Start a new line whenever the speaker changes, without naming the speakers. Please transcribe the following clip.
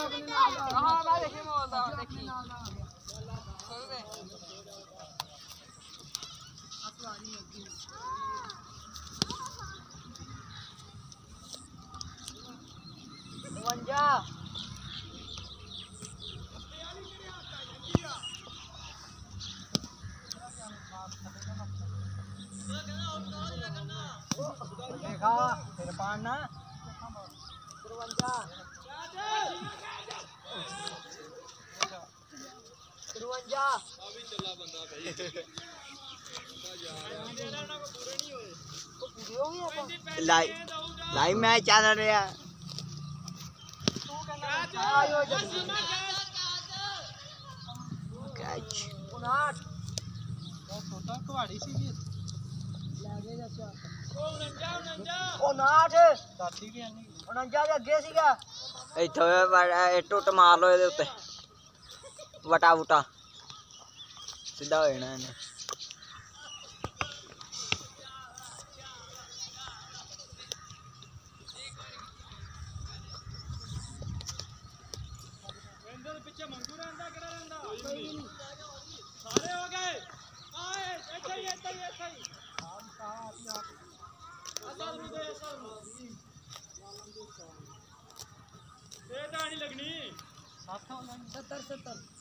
हाँ मैं देखी बोलता देखी
देखा फिर पाना 53 लाइव मैच चल रहा कैच छोटा कुहाड़ी सी टुट मार लो वटा वुटा सीधा हो जाना इन्हें
सारे हो गए लगनी 70